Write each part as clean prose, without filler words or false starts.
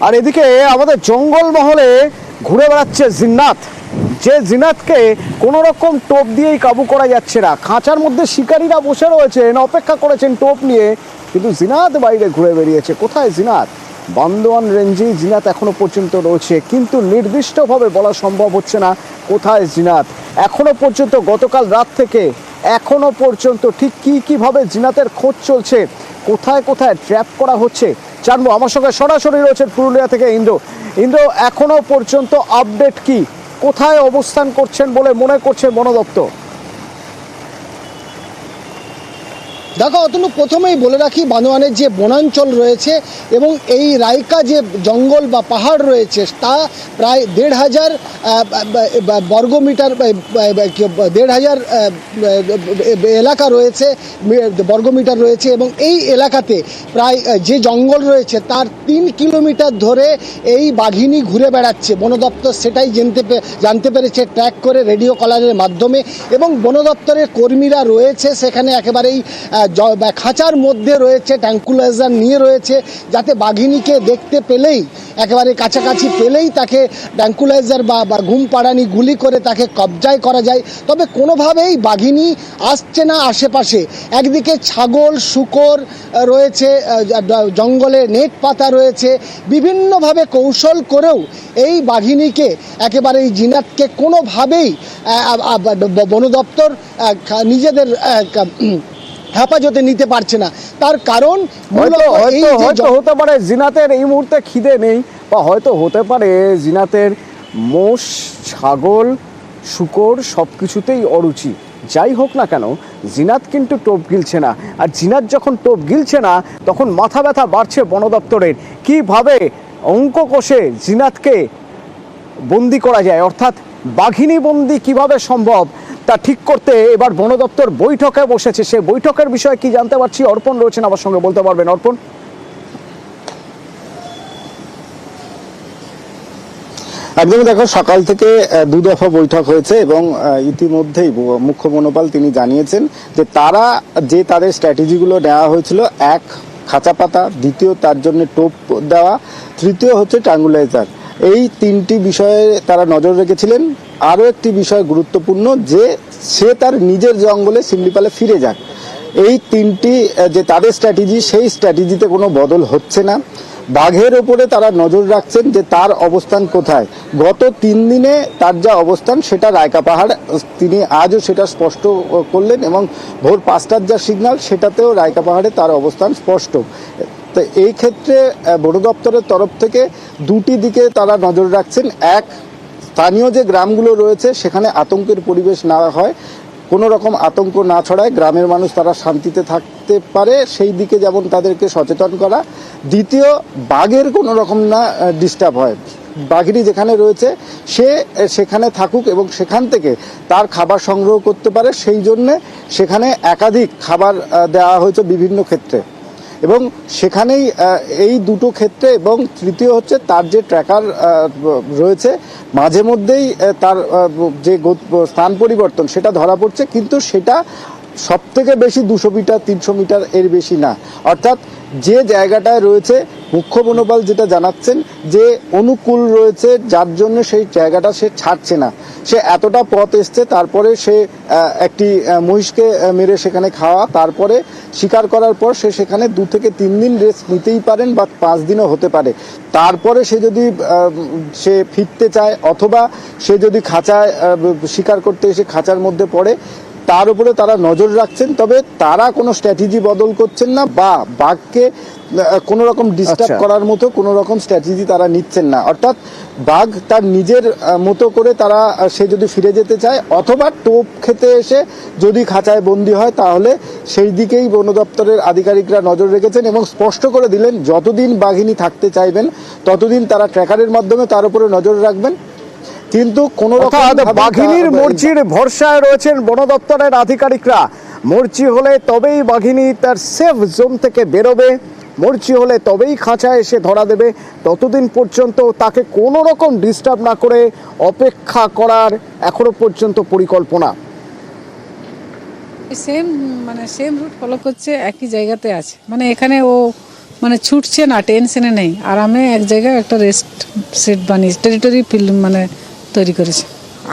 আর এদিকে আমাদের জঙ্গলমহলে ঘুরে বেড়াচ্ছে জিন্নাত, যে জিন্নাতকে কোনো রকম টোপ দিয়েই কাবু করা যাচ্ছে না। খাঁচার মধ্যে শিকারীরা বসে রয়েছেন, অপেক্ষা করেছেন টোপ নিয়ে, কিন্তু জিন্নাত বাইরে ঘুরে বেরিয়েছে। কোথায় জিন্নাত? বান্দোয়ান রেঞ্জেই জিন্নাত এখনো পর্যন্ত রয়েছে, কিন্তু নির্দিষ্টভাবে বলা সম্ভব হচ্ছে না কোথায় জিন্নাত। এখনো পর্যন্ত গতকাল রাত থেকে এখনো পর্যন্ত ঠিক কিভাবে জিন্নাতের খোঁজ চলছে, কোথায় কোথায় ট্র্যাপ করা হচ্ছে জানবো। আমার সঙ্গে সরাসরি রয়েছেন পুরুলিয়া থেকে ইন্দ্র, এখনো পর্যন্ত আপডেট কি? কোথায় অবস্থান করছেন বলে মনে করছে বন দপ্তর? দেখো অতনু, প্রথমেই বলে রাখি, বান্দোয়ানের যে বনাঞ্চল রয়েছে এবং এই রাইকা যে জঙ্গল বা পাহাড় রয়েছে তা প্রায় ১,৫০০ বর্গমিটার, ১,৫০০ এলাকা রয়েছে, বর্গমিটার রয়েছে। এবং এই এলাকাতে প্রায় যে জঙ্গল রয়েছে তার ৩ কিলোমিটার ধরে এই বাঘিনী ঘুরে বেড়াচ্ছে। বন দপ্তর সেটাই জানতে পেরেছে ট্র্যাক করে রেডিও কলারের মাধ্যমে। এবং বন দপ্তরের কর্মীরা রয়েছে সেখানে, একেবারেই খাঁচার মধ্যে রয়েছে, ট্যাঙ্কুলাইজার নিয়ে রয়েছে, যাতে বাঘিনীকে দেখতে পেলেই, একেবারে কাছাকাছি পেলেই তাকে ট্যাঙ্কুলাইজার বা ঘুম পাড়ানি গুলি করে তাকে কবজায় করা যায়। তবে কোনোভাবেই বাঘিনী আসছে না আশেপাশে। একদিকে ছাগল, শূকর রয়েছে, জঙ্গলে নেট পাতা রয়েছে, বিভিন্নভাবে কৌশল করেও এই বাঘিনীকে, একেবারে এই জিন্নাতকে কোনোভাবেই বন দপ্তর নিজেদের হেফাজতে নিতে পারছে না। তার কারণ হতে পারে জিন্নাতের এই মুহূর্তে খিদে নেই, বা হয়তো হতে পারে জিন্নাতের মোষ, ছাগল, শূকর সবকিছুতেই অরুচি। যাই হোক না কেন, জিন্নাত কিন্তু টোপ গিলছে না। আর জিন্নাত যখন টোপ গিলছে না, তখন মাথা ব্যথা বাড়ছে বন দপ্তরের। কিভাবে অঙ্ক কষে জিন্নাতকে বন্দি করা যায়, অর্থাৎ বাঘিনী বন্দি কিভাবে সম্ভব তা ঠিক করতে এবার বন দপ্তর বৈঠকে বসেছে। সে বৈঠকের বিষয়ে কি জানতে পারছি, অর্পণ রয়েছেন আমার সঙ্গে, বলতে পারবেন অর্পণ? একদমই, দেখো সকাল থেকে ২ দফা বৈঠক হয়েছে এবং ইতিমধ্যেই মুখ্য বনপাল তিনি জানিয়েছেন যে তারা যে তাদের স্ট্র্যাটেজিগুলো নেওয়া হয়েছিল, এক খাঁচা পাতা, দ্বিতীয় তার জন্য টোপ দেওয়া, তৃতীয় হচ্ছে ট্যাঙ্কুলাইজার, এই ৩টি বিষয়ে তারা নজর রেখেছিলেন। আরও একটি বিষয় গুরুত্বপূর্ণ, যে সে তার নিজের জঙ্গলে শিমলিপালে ফিরে যাক। এই ৩টি যে তাদের স্ট্র্যাটেজি, সেই স্ট্র্যাটেজিতে কোনো বদল হচ্ছে না। বাঘের ওপরে তারা নজর রাখছেন যে তার অবস্থান কোথায়। গত ৩ দিনে তার যা অবস্থান সেটা রাইকা পাহাড়, তিনি আজও সেটা স্পষ্ট করলেন, এবং ভোর ৫টার যা সিগন্যাল সেটাতেও রাইকা পাহাড়ে তার অবস্থান স্পষ্ট। তো এই ক্ষেত্রে বন দপ্তরের তরফ থেকে ২টি দিকে তারা নজর রাখছেন। এক, স্থানীয় যে গ্রামগুলো রয়েছে সেখানে আতঙ্কের পরিবেশ না হয়, কোনো রকম আতঙ্ক না ছড়ায়, গ্রামের মানুষ তারা শান্তিতে থাকতে পারে, সেই দিকে যেমন তাদেরকে সচেতন করা। দ্বিতীয়, বাঘের কোনো রকম না ডিস্টার্ব হয়, বাঘিনী যেখানে রয়েছে সে সেখানে থাকুক এবং সেখান থেকে তার খাবার সংগ্রহ করতে পারে, সেই জন্যে সেখানে একাধিক খাবার দেওয়া হয়েছে বিভিন্ন ক্ষেত্রে, এবং সেখানেই এই দুটো ক্ষেত্রে। এবং তৃতীয় হচ্ছে তার যে ট্র্যাকার রয়েছে, মাঝে মধ্যেই তার যে স্থান পরিবর্তন সেটা ধরা পড়ছে, কিন্তু সেটা সব থেকে বেশি ২০০ মিটার ৩০০ মিটার এর বেশি না। অর্থাৎ যে জায়গাটায় রয়েছে, মুখ্য বনপাল যেটা জানাচ্ছেন যে অনুকূল রয়েছে, যার জন্য সেই জায়গাটা সে ছাড়ছে না। সে এতটা পথ এসছে, তারপরে সে একটি মহিষকে মেরে সেখানে খাওয়া, তারপরে শিকার করার পর সে সেখানে ২ থেকে ৩ দিন রেস্ট নিতেই পারেন, বা ৫ দিনও হতে পারে। তারপরে সে যদি সে ফিরতে চায়, অথবা সে যদি খাঁচায় শিকার করতে এসে খাঁচার মধ্যে পড়ে, তার উপরে তারা নজর রাখছেন। তবে তারা কোনো স্ট্র্যাটেজি বদল করছেন না, বা বাঘকে কোনো রকম ডিস্টার্ব করার মতো কোনো রকম স্ট্র্যাটেজি তারা নিচ্ছেন না। অর্থাৎ বাঘ তার নিজের মতো করে তারা, সে যদি ফিরে যেতে চায় অথবা টোপ খেতে এসে যদি খাঁচায় বন্দি হয়, তাহলে সেই দিকেই বন দপ্তরের আধিকারিকরা নজর রেখেছেন এবং স্পষ্ট করে দিলেন যতদিন বাঘিনী থাকতে চাইবেন ততদিন তারা ট্র্যাকারের মাধ্যমে তার উপরে নজর রাখবেন। কিন্তু কোন বাঘিনীর মর্জির ভরসায় রয়েছেন বন দপ্তরের আধিকারিকরা। মর্জি হলে তবেই বাঘিনী তার সেফ জোন থেকে বেরোবে, মর্জি হলে তবেই খাঁচায় এসে ধরা দেবে। ততদিন পর্যন্ত তাকে কোনো রকম ডিস্টার্ব না করে অপেক্ষা করার এখনো পর্যন্ত পরিকল্পনা। সেম রুট ফলো করছে, একই জায়গাতে আছে, মানে এখানে ও মানে ছুটছে না, টেনশনে নেই, আরামে এক জায়গায় একটা রেস্ট সেট বানিয়ে টেরিটরি ফিল্ড মানে তৈরি করেছে।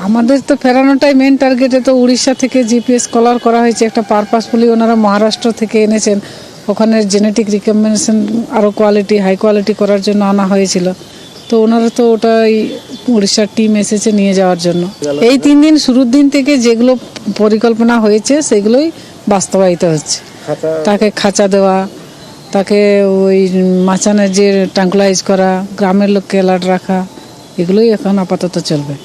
আমাদের তো ফেরানোটাই মেন টার্গেটে। তো উড়িষ্যা থেকে জিপিএস কলার করা হয়েছে একটা পারপাসফুলি, ওনারা মহারাষ্ট্র থেকে এনেছেন, ওখানে জেনেটিক রিকমেন্ডেশন আরও কোয়ালিটি হাই কোয়ালিটি করার জন্য আনা হয়েছিল। তো ওনারা তো ওটাই উড়িষ্যার টিম এসেছে নিয়ে যাওয়ার জন্য। এই 3 দিন শুরুর দিন থেকে যেগুলো পরিকল্পনা হয়েছে সেগুলোই বাস্তবায়িত হচ্ছে। তাকে খাঁচা দেওয়া, তাকে ওই মাচানের যে ট্রাঙ্কুলাইজ করা, গ্রামের লোককে অ্যালার্ট রাখা, এগুলোই এখন আপাতত চলবে।